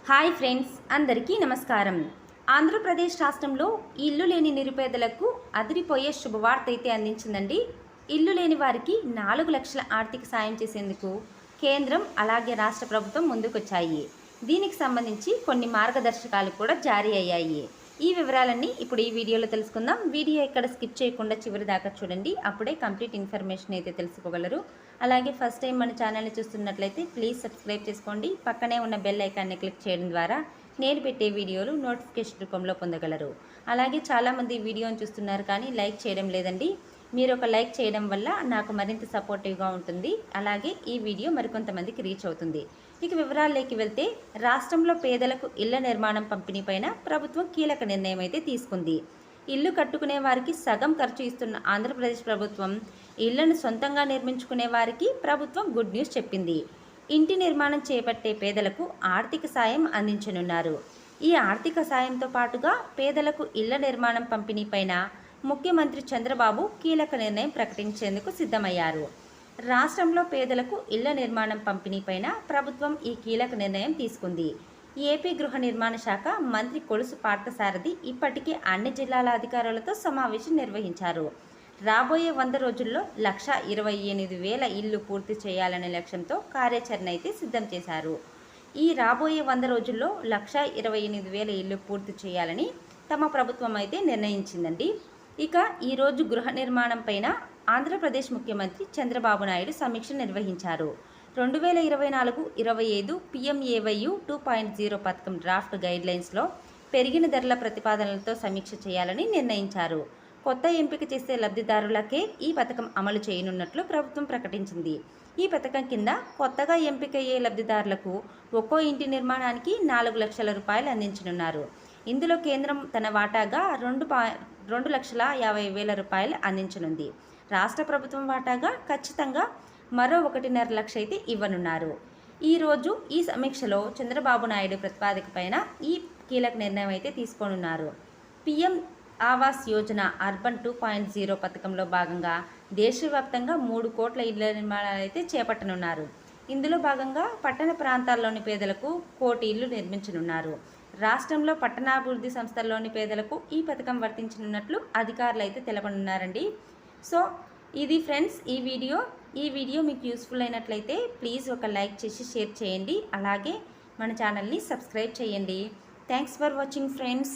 Hi friends, అందరికీ నమస్కారం. ఆంధ్రప్రదేశ్ రాష్ట్రంలో ఇల్లు లేని నిరుపేదలకు అదిరిపోయే శుభవార్త అయితే అందించిందండి. ఇల్లు లేని వారికి 4 లక్షల ఆర్థిక సాయం చేసేందుకు కేంద్రం అలాగే రాష్ట్ర ప్రభుత్వం ముందుకొచ్చాయి. దీనికి సంబంధించి కొన్ని మార్గదర్శకాలు కూడా జారీ అయ్యాయి. ఈ వివరాలన్నీ ఇప్పుడు ఈ వీడియోలో తెలుసుకుందాం. వీడియో ఎక్కడ స్కిప్ చేయకుండా చివరి దాకా చూడండి, అప్పుడే కంప్లీట్ ఇన్ఫర్మేషన్ అయితే తెలుసుకోగలరు. అలాగే ఫస్ట్ టైం మన ఛానల్ని చూస్తున్నట్లయితే ప్లీజ్ సబ్స్క్రైబ్ చేసుకోండి. పక్కనే ఉన్న బెల్ ఐకాన్ని క్లిక్ చేయడం ద్వారా నేను పెట్టే వీడియోలు నోటిఫికేషన్ రూపంలో పొందగలరు. అలాగే చాలామంది వీడియోని చూస్తున్నారు కానీ లైక్ చేయడం లేదండి. మీరు ఒక లైక్ చేయడం వల్ల నాకు మరింత సపోర్టివ్గా ఉంటుంది. అలాగే ఈ వీడియో మరికొంతమందికి రీచ్ అవుతుంది. ఇక వివరాల్లోకి వెళ్తే, రాష్ట్రంలో పేదలకు ఇళ్ల నిర్మాణం పంపిణీపైన ప్రభుత్వం కీలక నిర్ణయం అయితే తీసుకుంది. ఇల్లు కట్టుకునే వారికి సగం ఖర్చు ఇస్తున్న ఆంధ్రప్రదేశ్ ప్రభుత్వం ఇళ్లను సొంతంగా నిర్మించుకునే వారికి ప్రభుత్వం గుడ్ న్యూస్ చెప్పింది. ఇంటి నిర్మాణం చేపట్టే పేదలకు ఆర్థిక సాయం అందించనున్నారు. ఈ ఆర్థిక సాయంతో పాటుగా పేదలకు ఇళ్ల నిర్మాణం పంపిణీపైన ముఖ్యమంత్రి చంద్రబాబు కీలక నిర్ణయం ప్రకటించేందుకు సిద్ధమయ్యారు. రాష్ట్రంలో పేదలకు ఇళ్ల నిర్మాణం పంపిణీపైన ప్రభుత్వం ఈ కీలక నిర్ణయం తీసుకుంది. ఏపీ గృహ నిర్మాణ శాఖ మంత్రి కొలుసు పార్థసారథి ఇప్పటికే అన్ని జిల్లాల అధికారులతో సమావేశం నిర్వహించారు. రాబోయే 100 రోజుల్లో 1,28,000 ఇళ్లు పూర్తి చేయాలనే లక్ష్యంతో కార్యాచరణ అయితే సిద్ధం చేశారు. ఈ రాబోయే 100 రోజుల్లో 1,28,000 ఇళ్లు పూర్తి చేయాలని తమ ప్రభుత్వం అయితే నిర్ణయించిందండి. ఇక ఈరోజు గృహ నిర్మాణం పైన ఆంధ్రప్రదేశ్ ముఖ్యమంత్రి చంద్రబాబు నాయుడు సమీక్ష నిర్వహించారు. 2024-25 PMAYU 2.0 పథకం డ్రాఫ్ట్ గైడ్లైన్స్లో పెరిగిన ధరల ప్రతిపాదనలతో సమీక్ష చేయాలని నిర్ణయించారు. కొత్త ఎంపిక చేసే లబ్ధిదారులకే ఈ పథకం అమలు చేయనున్నట్లు ప్రభుత్వం ప్రకటించింది. ఈ పథకం కింద కొత్తగా ఎంపికయ్యే లబ్ధిదారులకు ఒక్కో ఇంటి నిర్మాణానికి 4 లక్షల రూపాయలు అందించనున్నారు. ఇందులో కేంద్రం తన వాటాగా 2,50,000 రూపాయలు అందించనుంది. రాష్ట్ర ప్రభుత్వం వాటాగా ఖచ్చితంగా మరో 1.5 లక్ష అయితే ఇవ్వనున్నారు. ఈరోజు ఈ సమీక్షలో చంద్రబాబు నాయుడు ప్రతిపాదిక పైన ఈ కీలక నిర్ణయం అయితే తీసుకోనున్నారు. పిఎం ఆవాస్ యోజన అర్బన్ 2.0 పథకంలో భాగంగా దేశవ్యాప్తంగా 3 కోట్ల ఇళ్ల నిర్మాణాలు అయితే చేపట్టనున్నారు. ఇందులో భాగంగా పట్టణ ప్రాంతాల్లోని పేదలకు 1 కోటి ఇళ్లు నిర్మించనున్నారు. రాష్ట్రంలో పట్టణాభివృద్ధి సంస్థల్లోని పేదలకు ఈ పథకం వర్తించనున్నట్లు అధికారులు అయితే తెలపనున్నారండి. సో ఇది ఫ్రెండ్స్ ఈ వీడియో మీకు యూస్ఫుల్ అయినట్లయితే ప్లీజ్ ఒక లైక్ చేసి షేర్ చేయండి. అలాగే మన ఛానల్ని సబ్స్క్రైబ్ చేయండి. Thanks for watching friends.